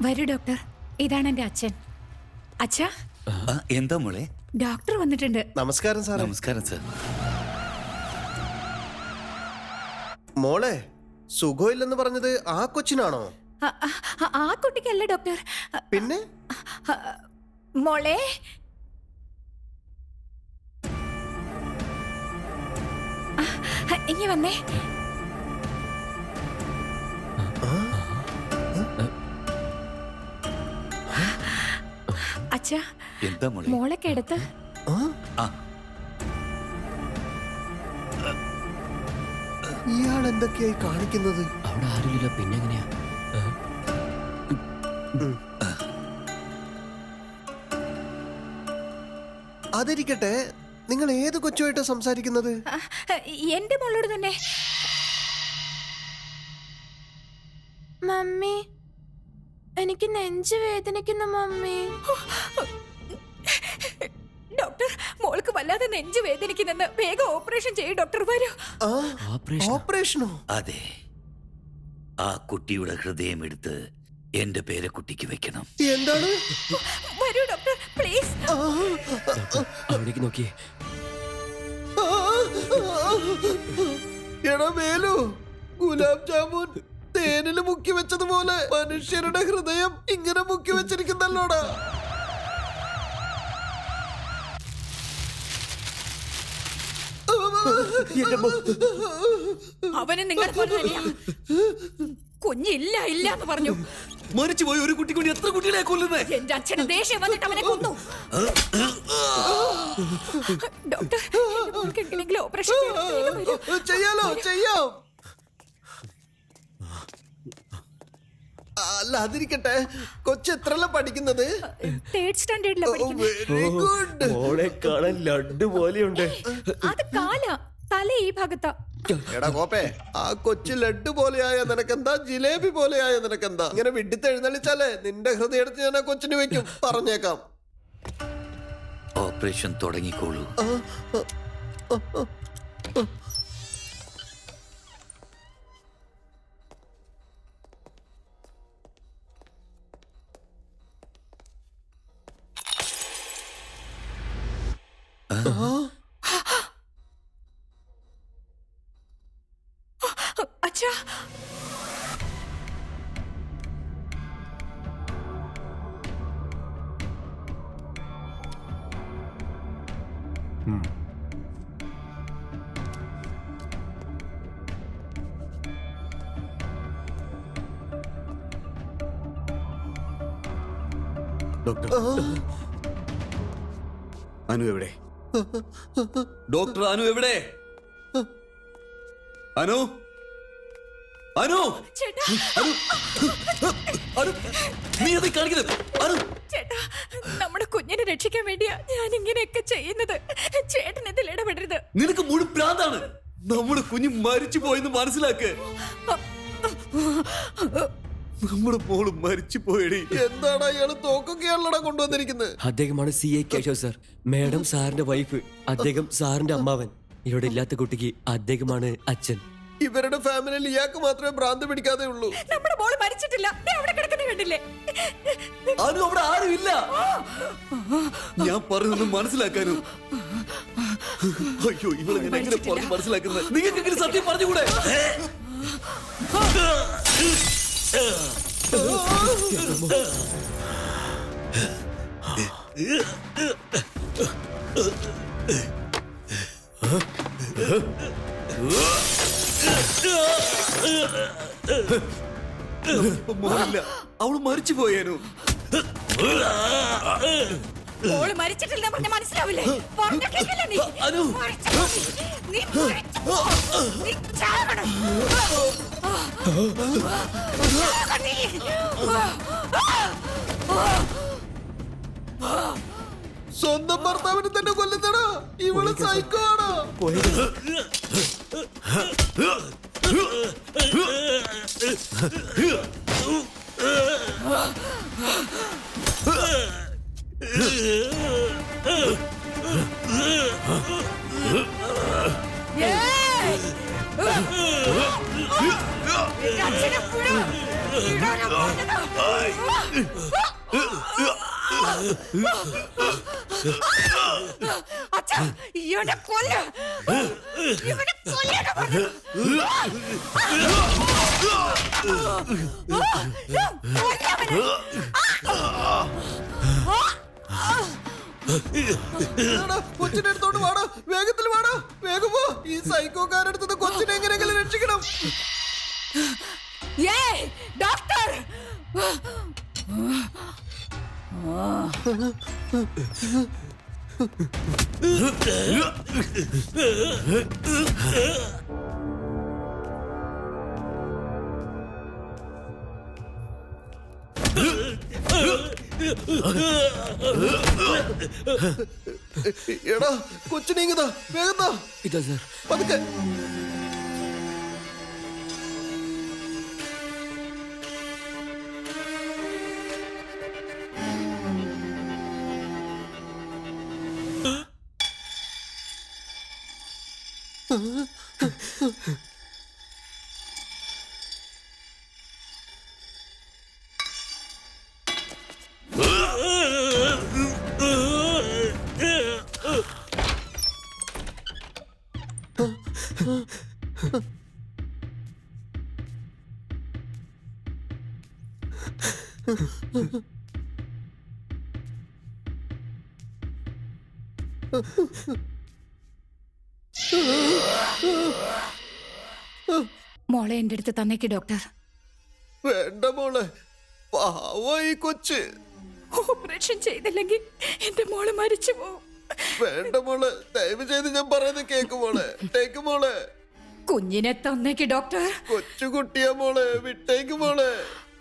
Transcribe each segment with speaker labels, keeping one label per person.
Speaker 1: വരൂ ഡോക്ടർ, ഇതാണ് എന്റെ അച്ഛൻ. അച്ഛാ,
Speaker 2: എന്താ മോളെ?
Speaker 1: ഡോക്ടർ വന്നിട്ടുണ്ട്.
Speaker 3: നമസ്കാരം സാർ.
Speaker 2: നമസ്കാരം സർ.
Speaker 3: മോളെ, സുഖമില്ലെന്ന് പറഞ്ഞത് ആ കൊച്ചിനാണോ?
Speaker 1: ആ കുട്ടിക്കല്ല ഡോക്ടർ.
Speaker 3: പിന്നെ
Speaker 1: മോളെ, ഇനി വന്നേ. അച്ഛാ,
Speaker 2: എന്താ മോളെ?
Speaker 1: മോളൊക്കെ എടുത്ത്.
Speaker 3: ഇയാൾ എന്തൊക്കെയായി കാണിക്കുന്നത്?
Speaker 4: അവിടെ ആരുമില്ല, പിന്നെ എങ്ങനെയാ?
Speaker 3: അതിരിക്കട്ടെ, നിങ്ങൾ ഏത് കൊച്ചുമായിട്ടാ സംസാരിക്കുന്നത്?
Speaker 1: എന്റെ മോളോട് തന്നെ.
Speaker 5: മമ്മി, എനിക്ക് നെഞ്ച് വേദനിക്കുന്നു മമ്മി.
Speaker 1: ഡോക്ടർ, മോൾക്ക് വല്ലാതെ നെഞ്ചു വേദനിക്കുന്നെന്ന്. വേഗം ഓപ്പറേഷൻ ചെയ്യും ഡോക്ടർ. വരൂ.
Speaker 3: ഓപ്പറേഷനോ?
Speaker 2: അതെ, ആ കുട്ടിയുടെ ഹൃദയം എടുത്ത് എന്റെ പേരക്കുട്ടിക്ക് വെക്കണം.
Speaker 3: എന്താണ്?
Speaker 1: വരൂ ഡോക്ടർ, പ്ലീസ്.
Speaker 4: അവിടേക്ക് നോക്കിയേ.
Speaker 3: എടാ വേലു, ഗുലാബ് ജാമുൻ തേനില് മുക്കി വെച്ചതുപോലെ മനുഷ്യരുടെ ഹൃദയം ഇങ്ങനെ മുക്കി വെച്ചിരിക്കുന്നല്ലോടാ.
Speaker 1: അവന് നിങ്ങൾ കുഞ്ഞില്ല ഇല്ല എന്ന് പറഞ്ഞു.
Speaker 2: മരിച്ചുപോയി ഒരു കുട്ടി കൊണ്ട് എത്ര കുട്ടികളെ കൊല്ലുന്നത്?
Speaker 1: എന്റെ അച്ഛന് ദേഷ്യം വന്നിട്ട് അവനെ കൊന്നു. ഡോക്ടർ, എങ്ങനെയെങ്കിലും ഓപ്പറേഷൻ
Speaker 3: ചെയ്യാലോ? ചെയ്യാം. അല്ല, അതിരിക്കട്ടെ, കൊച്ചെത്രല്ല പഠിക്കുന്നത്?
Speaker 1: തേർഡ് സ്റ്റാൻഡേർഡിലാണ് പഠിക്കുന്നത്.
Speaker 3: Very good.
Speaker 4: മോളെ കാണാൻ ലഡ്ഡു പോലെയുണ്ട്.
Speaker 1: അത് കാല, തല ഈ ഭാഗത്താ.
Speaker 3: എടാ കോപ്പേ, ആ കൊച്ചു ലഡ്ഡു പോലെയായ നിനക്കെന്താ, ജിലേബി പോലെയായ നിനക്കെന്താ? ഇങ്ങനെ വിഡിത്ത് എഴുന്നള്ളിച്ചാലേ നിന്റെ ഹൃദയം എടുത്ത് ഞാൻ ആ കൊച്ചിന് വെക്കും, പറഞ്ഞേക്കാം.
Speaker 2: ഓപ്പറേഷൻ തുടങ്ങിക്കോളൂ.
Speaker 1: അച്ഛാ,
Speaker 6: ഡോക്ടർ, അനു എവിടെ? ഡോക്ടർ, അനു എവിടെ? അനു, അനു,
Speaker 1: ചേട്ടാ,
Speaker 6: അനു, നീ അത് കാണിക്കുന്നത്? അനു,
Speaker 1: ചേട്ടാ, നമ്മുടെ കുഞ്ഞിനെ രക്ഷിക്കാൻ വേണ്ടിയാ ഞാൻ ഇങ്ങനെയൊക്കെ ചെയ്യുന്നത്. ചേട്ടൻ ഇതിൽ ഇടപെടരുത്.
Speaker 6: നിനക്ക് മുഴുവൻ ഭ്രാന്താണ്. നമ്മുടെ കുഞ്ഞ് മരിച്ചു പോയെന്ന് മനസ്സിലാക്ക്. നമ്മുടെ മോള് മരിച്ചു പോയടി.
Speaker 3: എന്താണ് അയാള് തോക്കൊക്കെയാണല്ലോടാ കൊണ്ടുവന്നിരിക്കുന്നത്?
Speaker 4: അദ്ദേഹമാണ് CA കേശവ് സാർ, മേഡം സാറിന്റെ വൈഫ്. അദ്ദേഹം സാറിന്റെ അമ്മാവൻ. ഇവിടെ ഇല്ലാത്ത കുട്ടിക്ക് അദ്ദേഹമാണ് അച്ഛൻ.
Speaker 3: ഇവരുടെ ഫാമിലിയിൽ ഇയാൾക്ക് മാത്രമേ ഭ്രാന്ത് പിടിക്കാതെ ഉള്ളൂ.
Speaker 1: നമ്മുടെ മോള് മരിച്ചിട്ടില്ല. ദേ അവിടെ കിടക്കുന്നത് കണ്ടില്ലേ?
Speaker 6: അനു, അവിടെ ആരുമില്ല. ഞാൻ പറയുന്നത് മനസ്സിലാക്കാനു. അയ്യോ, ഇവളെ ഞാൻ എങ്ങനെ പറഞ്ഞു മനസ്സിലാക്കുന്നത്? നിങ്ങൾക്ക് എങ്ങനെ സത്യം പറഞ്ഞുകൂടെ? മോളില്ല, അവള് മരിച്ചു പോയേനു.
Speaker 1: മോള് മരിച്ചിട്ടില്ല പറഞ്ഞ മനസ്സിലാവില്ലേ? പറഞ്ഞ കേൾക്കില്ല നീ?
Speaker 6: അനു,
Speaker 1: നീ നീ ചാവണം.
Speaker 3: സ്വന്തം ഭർത്താവിനെ തന്നെ കൊല്ലുന്നടാ ഇവള്. സൈക്കോ ആണോ?
Speaker 1: വിടാനാ പറഞ്ഞത്? അച്ഛാ, ഇവനെ കൊല്ല്. ഇവനെ കൊല്ലാനാ പറഞ്ഞത്. കൊല്ലവനെ.
Speaker 3: കൊച്ചിനെ എടുത്തോണ്ട് വാടാ, വേഗത്തിൽ വാടാ, വേഗം പോ. ഈ സൈക്കോക്കാരെടുത്തത് കൊച്ചിനെ എങ്ങനെയെങ്കിലും രക്ഷിക്കണം.
Speaker 1: ഏയ്, ഡോക്ടർ.
Speaker 3: എടാ, കൊച്ചിനെ ഇങ്ങതാ, വേഗം താ.
Speaker 4: ഇതാ സാർ.
Speaker 3: പതുക്കെ.
Speaker 1: മോളെ എന്റെ അടുത്ത് തന്നേക്ക് ഡോക്ടർ.
Speaker 3: വേണ്ട മോളെ, പാവ ഈ കൊച്ച്.
Speaker 1: ഓപ്പറേഷൻ ചെയ്തില്ലെങ്കിൽ എന്റെ മോള് മരിച്ചു പോവും.
Speaker 3: വേണ്ട മോളെ, ദയവ് ചെയ്ത് ഞാൻ പറയുന്നത് കേക്ക് മോളെ, ടേക്ക് മോളെ.
Speaker 1: കുഞ്ഞിനെ തന്നേക്ക് ഡോക്ടർ.
Speaker 3: കൊച്ചു കുട്ടിയാ മോളെ, വിട്ടേക്ക് മോളെ.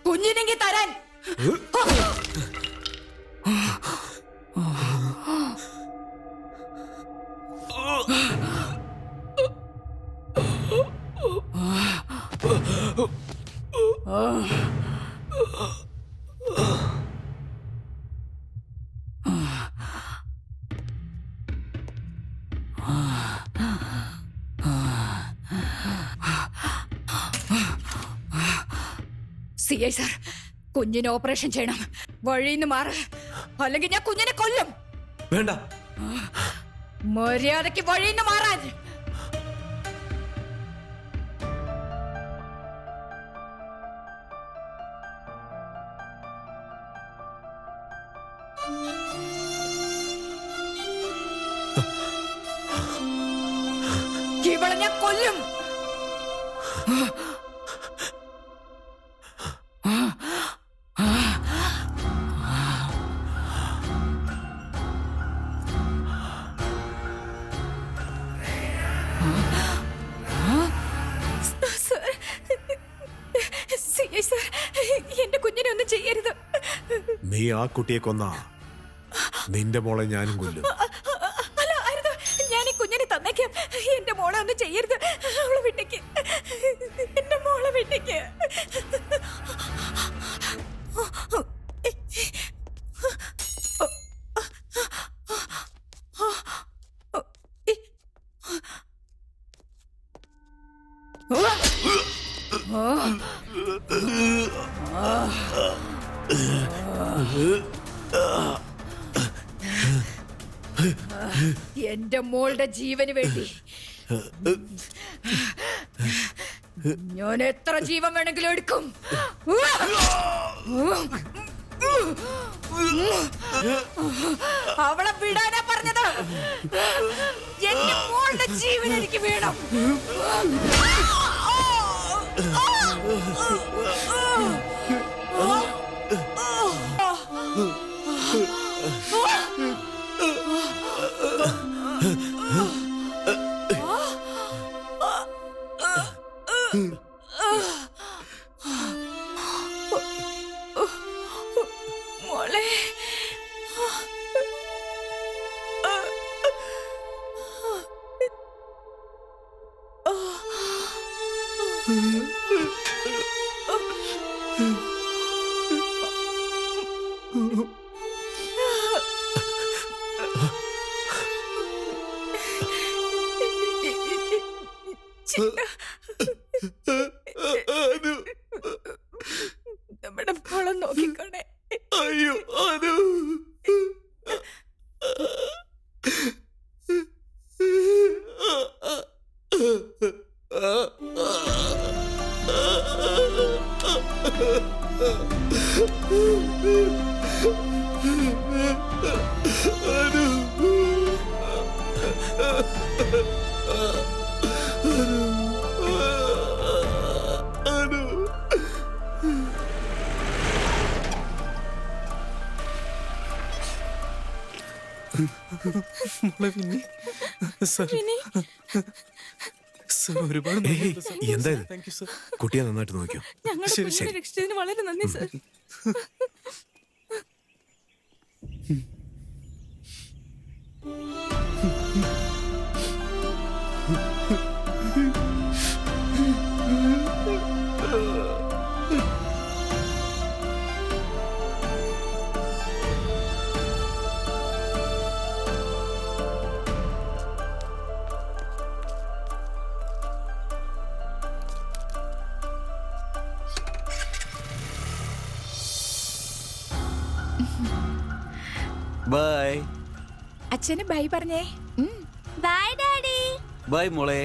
Speaker 1: കുഞ്ഞിനെങ്കിൽ തരാൻ. CI സാർ, കുഞ്ഞിന് ഓപ്പറേഷൻ ചെയ്യണം. വഴിന്ന് മാറ്, അല്ലെങ്കിൽ ഞാൻ കുഞ്ഞിനെ കൊല്ലും.
Speaker 6: വേണ്ട.
Speaker 1: മര്യാദയ്ക്ക് വഴിന്ന് മാറാൻ. ഇവളെ ഞാൻ കൊല്ലും. എന്റെ കുഞ്ഞിനെ ഒന്നും ചെയ്യരുത്.
Speaker 7: നീ ആ കുട്ടിയെ കൊന്ന നിന്റെ മോളെ ഞാനും കൊല്ലും.
Speaker 1: അല്ല, അരുത്. ഞാൻ ഈ കുഞ്ഞിനെ തന്നേക്കാം. എന്റെ മോളെ ഒന്നും ചെയ്യരുത്. അവളെ വിട്ടേക്ക്. എന്റെ മോളെ വിട്ടേക്ക്. എന്റെ മോളുടെ ജീവന് വേണ്ടി ഞാൻ എത്ര ജീവൻ വേണമെങ്കിലും എടുക്കും. അവളെ വിടാനാ പറഞ്ഞത്. എന്റെ മോളുടെ ജീവൻ എനിക്ക് വേണം. മോളെ, അവളെ നോക്കിക്കോണേ.
Speaker 6: അയ്യോ അനു.
Speaker 7: ഒരുപാട് എന്തായാലും കുട്ടിയെ നന്നായിട്ട് നോക്കിയോ.
Speaker 1: ഞങ്ങളുടെ കുഞ്ഞിനെ രക്ഷിച്ചതിന് വളരെ നന്ദി സർ.
Speaker 6: ബൈ
Speaker 1: അച്ഛന് ബൈ പറഞ്ഞേ.
Speaker 5: By daddy.
Speaker 6: ബൈ മോളെ.